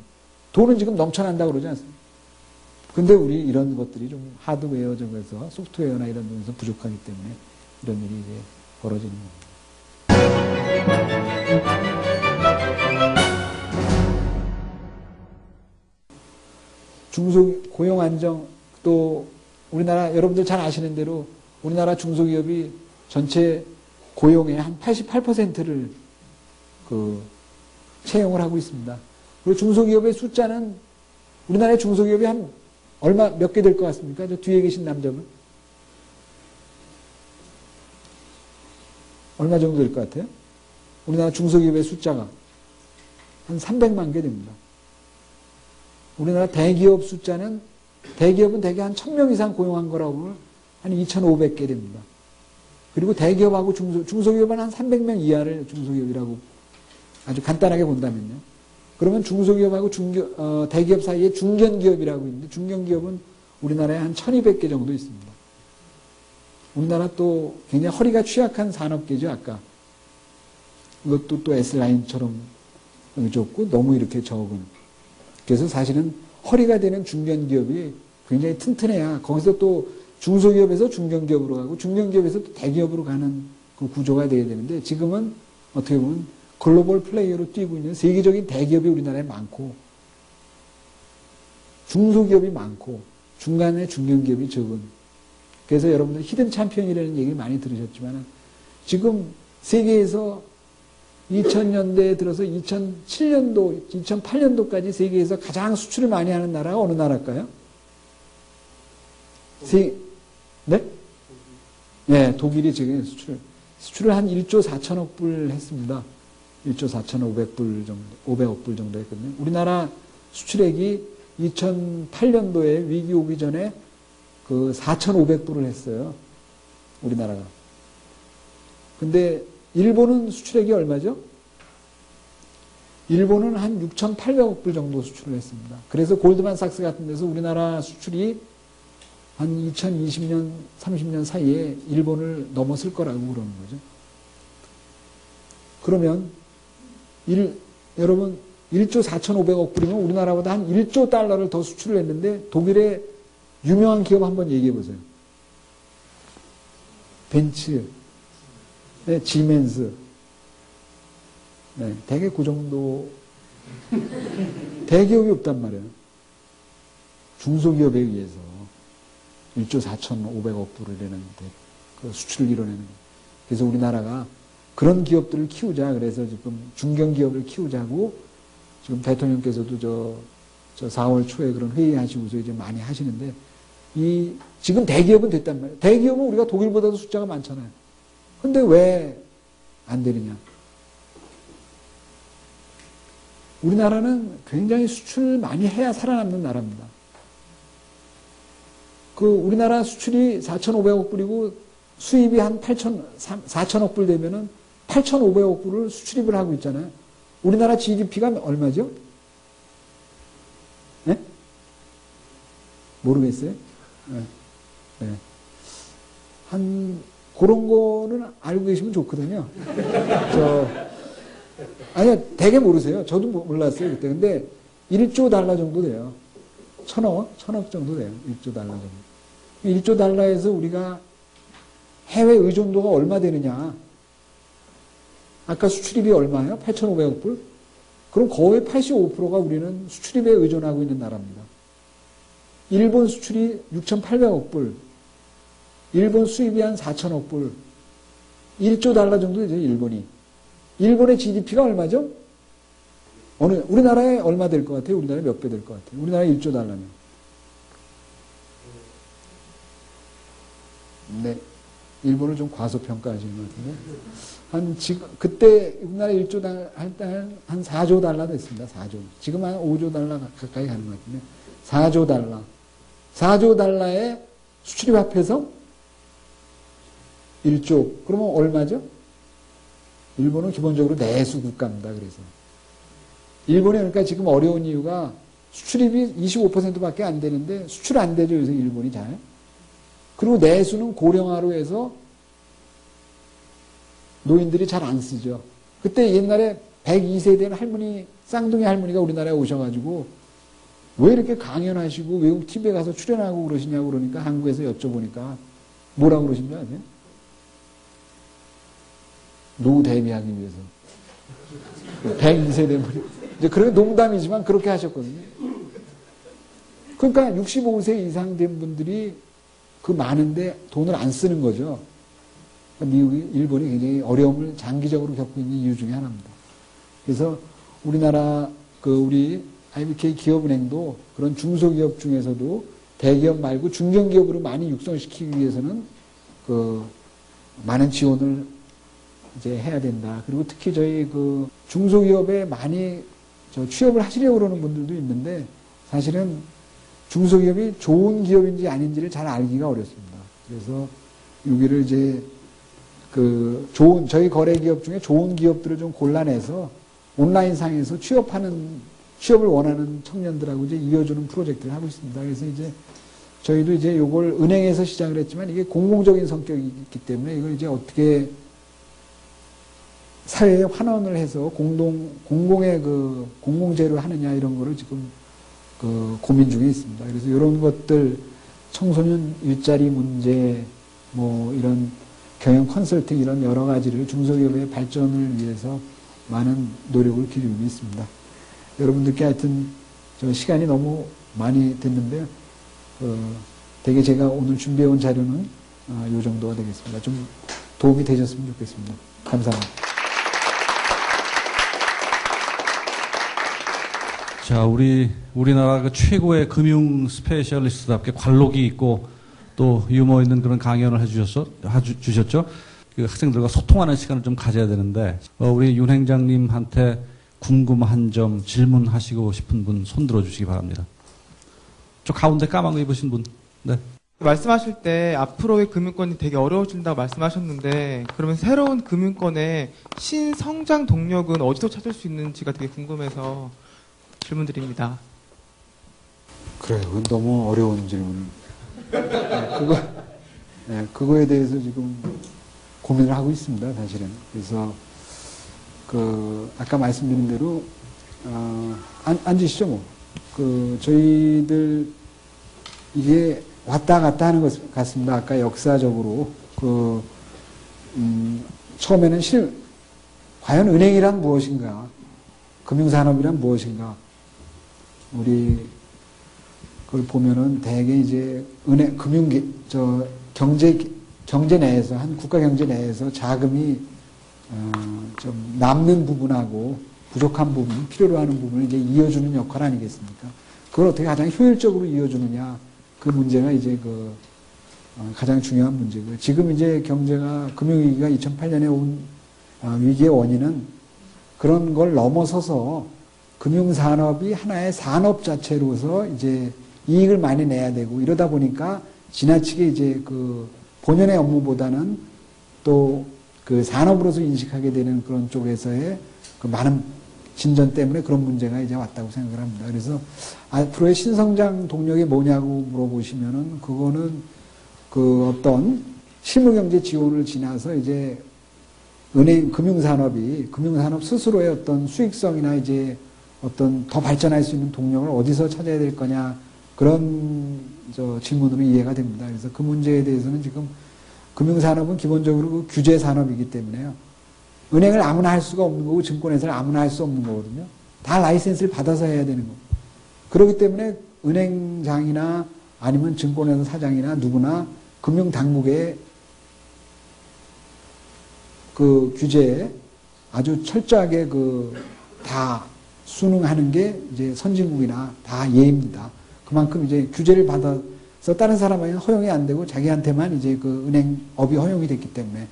돈은 지금 넘쳐난다고 그러지 않습니까? 근데 우리 이런 것들이 좀 하드웨어적에서 소프트웨어나 이런 부분에서 부족하기 때문에 이런 일이 이제 벌어지는 겁니다. 고용 안정, 또 우리나라 여러분들 잘 아시는 대로 우리나라 중소기업이 전체 고용의 한 88%를 채용을 하고 있습니다. 그리고 중소기업의 숫자는 우리나라의 중소기업이 한 몇 개 될 것 같습니까? 저 뒤에 계신 남자분. 얼마 정도 될 것 같아요? 우리나라 중소기업의 숫자가 한 300만 개 됩니다. 우리나라 대기업 숫자는 대기업은 대개 한 1000명 이상 고용한 거라고 한 2500개 됩니다. 그리고 대기업하고 중소기업은 한 300명 이하를 중소기업이라고 아주 간단하게 본다면요. 그러면 중소기업하고 대기업 사이에 중견기업이라고 있는데 중견기업은 우리나라에 한 1200개 정도 있습니다. 우리나라 또 굉장히 허리가 취약한 산업계죠, 아까. 이것도 또 S라인처럼 좁고 너무 이렇게 적은. 그래서 사실은 허리가 되는 중견기업이 굉장히 튼튼해야 거기서 또 중소기업에서 중견기업으로 가고 중견기업에서 또 대기업으로 가는 그 구조가 돼야 되는데 지금은 어떻게 보면 글로벌 플레이어로 뛰고 있는 세계적인 대기업이 우리나라에 많고 중소기업이 많고 중간에 중견기업이 적은. 그래서 여러분들 히든 챔피언이라는 얘기를 많이 들으셨지만 지금 세계에서 2000년대에 들어서 2007년도, 2008년도까지 세계에서 가장 수출을 많이 하는 나라가 어느 나라일까요? 네? 네, 독일이 지금 수출을 한 1조 4천억 불 했습니다. 1조 4,500불 정도, 500억 불 정도 했거든요. 우리나라 수출액이 2008년도에 위기 오기 전에 4,500불을 했어요. 우리나라가. 근데 일본은 수출액이 얼마죠? 일본은 한 6,800억 불 정도 수출을 했습니다. 그래서 골드만삭스 같은 데서 우리나라 수출이 한 2020년, 30년 사이에 일본을 넘었을 거라고 그러는 거죠. 그러면 여러분 1조 4,500억 불이면 우리나라보다 한 1조 달러를 더 수출을 했는데 독일의 유명한 기업 한번 얘기해 보세요. 벤츠, 네, 지멘스. 네, 대개 그 정도 대기업이 없단 말이에요. 중소기업에 의해서 1조 4,500억 불을 내는데 그 수출을 이뤄내는 거예요. 그래서 우리나라가 그런 기업들을 키우자. 그래서 지금 중견기업을 키우자고 지금 대통령께서도 저 4월 초에 그런 회의하시고서 이제 많이 하시는데 지금 대기업은 됐단 말이에요. 대기업은 우리가 독일보다도 숫자가 많잖아요. 근데 왜 안 되느냐? 우리나라는 굉장히 수출 많이 해야 살아남는 나라입니다. 우리나라 수출이 4,500억 불이고 수입이 한 4천억 불 되면은 8,500억 불을 수출입을 하고 있잖아요. 우리나라 GDP가 얼마죠? 네? 모르겠어요? 네. 네. 그런 거는 알고 계시면 좋거든요. 아니요, 되게 모르세요. 저도 몰랐어요, 그때. 근데 1조 달러 정도 돼요. 1,000억 정도 돼요. 1조 달러 정도. 1조 달러에서 우리가 해외 의존도가 얼마 되느냐. 아까 수출입이 얼마예요? 8,500억 불? 그럼 거의 85%가 우리는 수출입에 의존하고 있는 나라입니다. 일본 수출이 6,800억 불, 일본 수입이 한 4,000억 불, 1조 달러 정도 되죠, 일본이. 일본의 GDP가 얼마죠? 우리나라에 얼마 될 것 같아요? 우리나라에 몇 배 될 것 같아요? 우리나라 1조 달러면. 네. 일본을 좀 과소평가하시는 것 같은데. 그때 우리나라 1조 달러 할 때 한 4조 달러 됐습니다. 4조. 지금 한 5조 달러 가까이 가는 것 같은데. 4조 달러. 4조 달러에 수출입 합해서 1조. 그러면 얼마죠? 일본은 기본적으로 내수 국가입니다. 그래서. 일본이 그러니까 지금 어려운 이유가 수출입이 25%밖에 안 되는데 수출 안 되죠. 요새 일본이 잘. 그리고 내수는 고령화로 해서 노인들이 잘 안 쓰죠. 그때 옛날에 102세된 할머니, 쌍둥이 할머니가 우리나라에 오셔가지고 왜 이렇게 강연하시고 외국 TV에 가서 출연하고 그러시냐고 그러니까 한국에서 여쭤보니까 뭐라고 그러신 줄 아세요? 노후 대비하기 위해서. 102세 되면. 이제 그렇게 농담이지만 그렇게 하셨거든요. 그러니까 65세 이상 된 분들이 그 많은데 돈을 안 쓰는 거죠. 그러니까 미국이, 일본이 굉장히 어려움을 장기적으로 겪고 있는 이유 중에 하나입니다. 그래서 우리나라 우리 IBK 기업은행도 그런 중소기업 중에서도 대기업 말고 중견기업으로 많이 육성시키기 위해서는 많은 지원을 이제 해야 된다. 그리고 특히 저희 중소기업에 많이 취업을 하시려고 그러는 분들도 있는데 사실은 중소기업이 좋은 기업인지 아닌지를 잘 알기가 어렵습니다. 그래서 여기를 이제 저희 거래기업 중에 좋은 기업들을 좀 골라내서 온라인상에서 취업을 원하는 청년들하고 이제 이어주는 프로젝트를 하고 있습니다. 그래서 이제 저희도 이제 요걸 은행에서 시작을 했지만 이게 공공적인 성격이 있기 때문에 이걸 이제 어떻게 사회에 환원을 해서 공공의 공공재를 하느냐 이런 거를 지금 고민 중에 있습니다. 그래서 이런 것들 청소년 일자리 문제 뭐 이런 경영 컨설팅 이런 여러 가지를 중소기업의 발전을 위해서 많은 노력을 기울이고 있습니다. 여러분들께 하여튼 시간이 너무 많이 됐는데요. 되게 제가 오늘 준비해온 자료는 이 정도가 되겠습니다. 좀 도움이 되셨으면 좋겠습니다. 감사합니다. 자, 우리나라 최고의 금융 스페셜리스트답게 관록이 있고 또 유머 있는 그런 강연을 해주셨죠. 그 학생들과 소통하는 시간을 좀 가져야 되는데, 우리 윤 행장님한테 궁금한 점, 질문하시고 싶은 분 손 들어주시기 바랍니다. 저 가운데 까만 거 입으신 분. 네. 말씀하실 때 앞으로의 금융권이 되게 어려워진다고 말씀하셨는데, 그러면 새로운 금융권의 신성장 동력은 어디서 찾을 수 있는지가 되게 궁금해서 질문드립니다. 그래요. 그건 너무 어려운 질문. 그거에 대해서 지금 고민을 하고 있습니다, 사실은. 그래서, 아까 말씀드린 대로, 앉으시죠, 뭐. 저희들, 이게 왔다 갔다 하는 것 같습니다. 아까 역사적으로. 처음에는 과연 은행이란 무엇인가? 금융산업이란 무엇인가? 우리, 그걸 보면은 대개 이제 경제 내에서, 한 국가 경제 내에서 자금이, 좀 남는 부분하고 부족한 부분, 필요로 하는 부분을 이제 이어주는 역할 아니겠습니까? 그걸 어떻게 가장 효율적으로 이어주느냐. 그 문제가 이제 가장 중요한 문제고요. 지금 이제 금융위기가 2008년에 온 위기의 원인은 그런 걸 넘어서서 금융산업이 하나의 산업 자체로서 이제 이익을 많이 내야 되고 이러다 보니까 지나치게 이제 본연의 업무보다는 또 산업으로서 인식하게 되는 그런 쪽에서의 많은 진전 때문에 그런 문제가 이제 왔다고 생각을 합니다. 그래서 앞으로의 신성장 동력이 뭐냐고 물어보시면은 그거는 어떤 실무경제 지원을 지나서 이제 금융산업 스스로의 어떤 수익성이나 이제 어떤 더 발전할 수 있는 동력을 어디서 찾아야 될 거냐 그런 질문으로 이해가 됩니다. 그래서 그 문제에 대해서는 지금 금융산업은 기본적으로 규제 산업이기 때문에요. 은행을 아무나 할 수가 없는 거고 증권회사를 아무나 할 수 없는 거거든요. 다 라이센스를 받아서 해야 되는 거고. 그렇기 때문에 은행장이나 아니면 증권회사 사장이나 누구나 금융당국의 규제에 아주 철저하게 다 순응하는 게 이제 선진국이나 다 예입니다. 그만큼 이제 규제를 받아서 다른 사람에게는 허용이 안 되고 자기한테만 이제 은행업이 허용이 됐기 때문에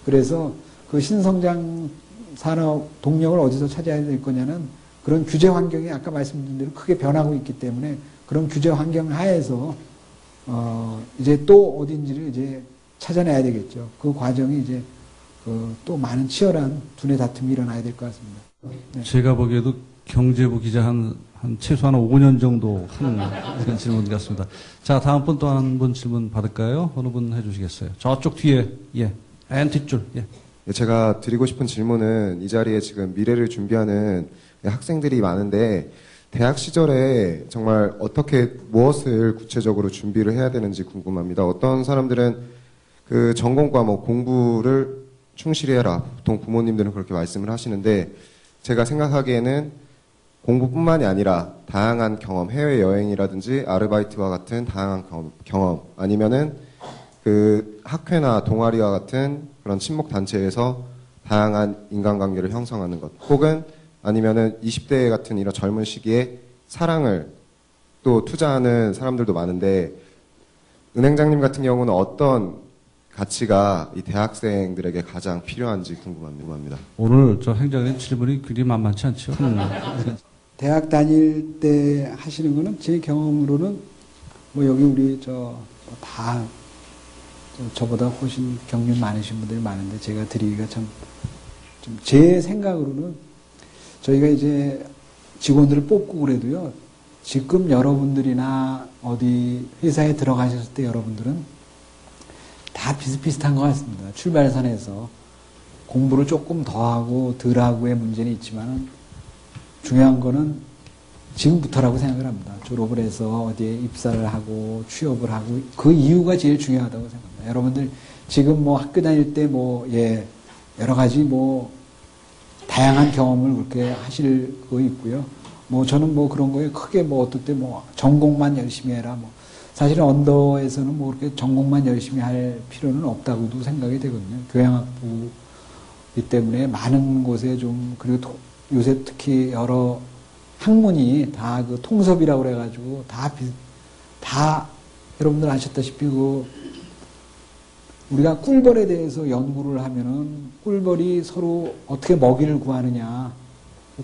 그래서 신성장 산업 동력을 어디서 찾아야 될 거냐는 그런 규제 환경이 아까 말씀드린 대로 크게 변하고 있기 때문에 그런 규제 환경 하에서 이제 또 어딘지를 이제 찾아내야 되겠죠. 그 과정이 이제 또 많은 치열한 두뇌 다툼이 일어나야 될 것 같습니다. 네. 제가 보기에도 경제부 기자 한 최소한 5년 정도 하는 그런 질문 같습니다. 자, 다음 분 또 한 분 질문 받을까요? 어느 분 해주시겠어요? 저쪽 뒤에, 맨 뒷줄, 제가 드리고 싶은 질문은 이 자리에 지금 미래를 준비하는 학생들이 많은데 대학 시절에 정말 어떻게 무엇을 구체적으로 준비를 해야 되는지 궁금합니다. 어떤 사람들은 그 전공 과목 공부를 충실히 해라. 보통 부모님들은 그렇게 말씀을 하시는데 제가 생각하기에는 공부뿐만이 아니라 다양한 경험, 해외여행이라든지 아르바이트와 같은 다양한 경험 아니면은 그 학회나 동아리와 같은 그런 친목 단체에서 다양한 인간관계를 형성하는 것 혹은 아니면은 20대 같은 이런 젊은 시기에 사랑을 또 투자하는 사람들도 많은데 은행장님 같은 경우는 어떤 가치가 이 대학생들에게 가장 필요한지 궁금합니다. 오늘 저 행장님 질문이 그리 만만치 않죠. 대학 다닐 때 하시는 거는 제 경험으로는 뭐 여기 우리 다 저보다 훨씬 경륜 많으신 분들이 많은데 제가 드리기가 참 좀 제 생각으로는 저희가 이제 직원들을 뽑고 그래도요, 지금 여러분들이나 어디 회사에 들어가셨을 때 여러분들은 다 비슷비슷한 것 같습니다. 출발선에서 공부를 조금 더 하고 덜 하고의 문제는 있지만 중요한 거는 지금부터라고 생각을 합니다. 졸업을 해서 어디에 입사를 하고 취업을 하고 그 이유가 제일 중요하다고 생각합니다. 여러분들 지금 뭐 학교 다닐 때 여러 가지 다양한 경험을 그렇게 하실 거 있고요. 저는 그런 거에 크게 어떨 때 전공만 열심히 해라. 사실은 언더에서는 그렇게 전공만 열심히 할 필요는 없다고도 생각이 되거든요. 교양학부이기 때문에 많은 곳에 그리고 요새 특히 여러 학문이 다 그 통섭이라고 그래가지고 다 여러분들 아셨다시피 우리가 꿀벌에 대해서 연구를 하면은 꿀벌이 서로 어떻게 먹이를 구하느냐,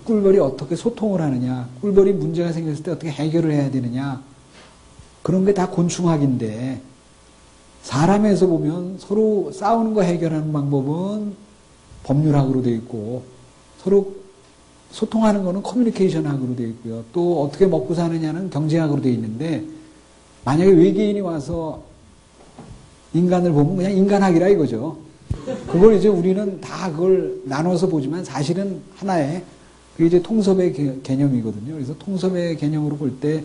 꿀벌이 어떻게 소통을 하느냐, 꿀벌이 문제가 생겼을 때 어떻게 해결을 해야 되느냐, 그런 게 다 곤충학인데 사람에서 보면 서로 싸우는 거 해결하는 방법은 법률학으로 되어 있고 서로 소통하는 거는 커뮤니케이션학으로 되어 있고요. 또 어떻게 먹고 사느냐는 경제학으로 되어 있는데 만약에 외계인이 와서 인간을 보면 그냥 인간학이라 이거죠. 그걸 이제 우리는 다 그걸 나눠서 보지만 사실은 하나의 그게 이제 통섭의 개념이거든요. 그래서 통섭의 개념으로 볼 때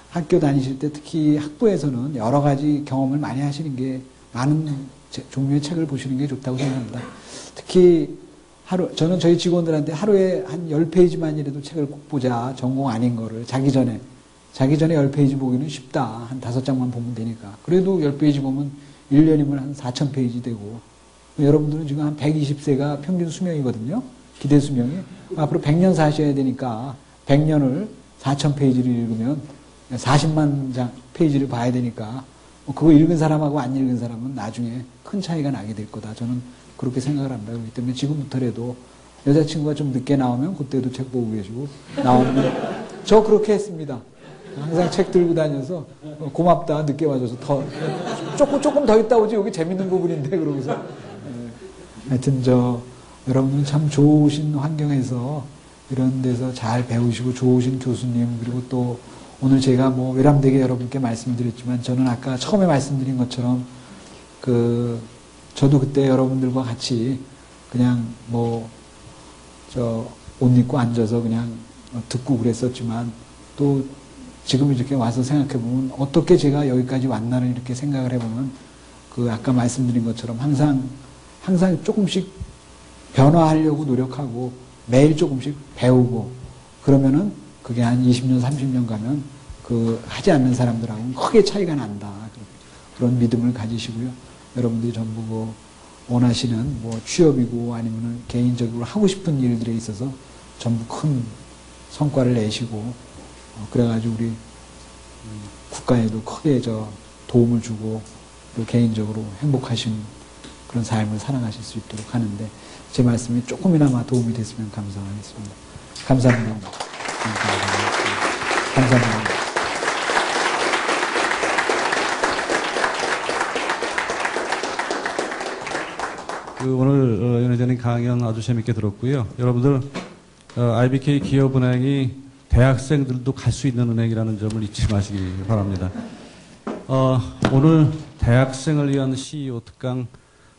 학교 다니실 때 특히 학부에서는 여러 가지 경험을 많이 하시는 게 많은 종류의 책을 보시는 게 좋다고 생각합니다. 특히 저는 저희 직원들한테 하루에 한 10페이지만이라도 책을 꼭 보자. 전공 아닌 거를 자기 전에 10페이지 보기는 쉽다. 한 5장만 보면 되니까. 그래도 10페이지 보면 1년이면 한 4,000페이지 되고 여러분들은 지금 한 120세가 평균 수명이거든요. 기대 수명이. 앞으로 100년 사셔야 되니까 100년을 4,000페이지를 읽으면 40만 장 페이지를 봐야 되니까 그거 읽은 사람하고 안 읽은 사람은 나중에 큰 차이가 나게 될 거다. 저는 그렇게 생각을 합니다. 그렇기 때문에 지금부터라도 여자친구가 좀 늦게 나오면 그때도 책 보고 계시고 나오면 저 그렇게 했습니다. 항상 책 들고 다녀서 고맙다 늦게 와줘서 조금 더 있다 오지 여기 재밌는 부분인데 그러고서 하여튼 여러분은 참 좋으신 환경에서 이런 데서 잘 배우시고 좋으신 교수님 그리고 또 오늘 제가 외람되게 여러분께 말씀드렸지만 저는 아까 처음에 말씀드린 것처럼 저도 그때 여러분들과 같이 그냥 옷 입고 앉아서 그냥 듣고 그랬었지만 또 지금 이렇게 와서 생각해보면 어떻게 제가 여기까지 왔나를 이렇게 생각을 해보면 아까 말씀드린 것처럼 항상 조금씩 변화하려고 노력하고 매일 조금씩 배우고 그러면은 그게 한 20년, 30년 가면 하지 않는 사람들하고는 크게 차이가 난다. 그런 믿음을 가지시고요. 여러분들이 전부 원하시는 취업이고 아니면은 개인적으로 하고 싶은 일들에 있어서 전부 큰 성과를 내시고 그래가지고 우리 국가에도 크게 도움을 주고 또 개인적으로 행복하신 그런 삶을 살아가실 수 있도록 하는데 제 말씀이 조금이나마 도움이 됐으면 감사하겠습니다. 감사합니다. 감사합니다. 오늘 연회장님 강연 아주 재밌게 들었고요. 여러분들 IBK 기업은행이 대학생들도 갈 수 있는 은행이라는 점을 잊지 마시기 바랍니다. 오늘 대학생을 위한 CEO 특강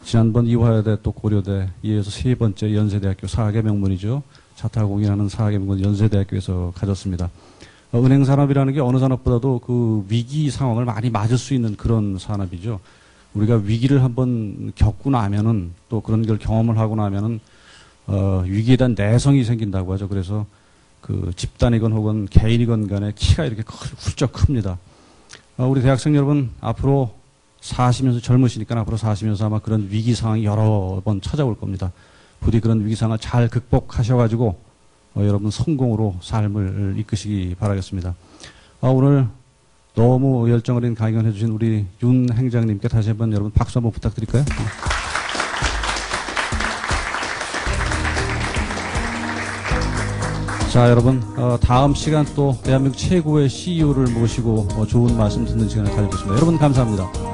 지난번 이화여대 또 고려대 이어서 세 번째 연세대학교 사학의 명문이죠. 자타공인하는 사학의 명문 연세대학교에서 가졌습니다. 은행 산업이라는 게 어느 산업보다도 그 위기 상황을 많이 맞을 수 있는 그런 산업이죠. 우리가 위기를 한번 겪고 나면은 또 그런 걸 경험을 하고 나면은 위기에 대한 내성이 생긴다고 하죠. 그래서 그 집단이건 혹은 개인이건 간에 키가 이렇게 훌쩍 큽니다. 우리 대학생 여러분 앞으로 사시면서 젊으시니까 앞으로 사시면서 아마 그런 위기 상황이 여러 번 찾아올 겁니다. 부디 그런 위기 상황을 잘 극복하셔가지고 여러분 성공으로 삶을 이끄시기 바라겠습니다. 오늘 너무 열정 어린 강연 해주신 우리 윤 행장님께 다시 한번 여러분 박수 한번 부탁드릴까요? 자, 여러분 다음 시간 또 대한민국 최고의 CEO를 모시고 좋은 말씀 듣는 시간을 가져보겠습니다. 여러분 감사합니다.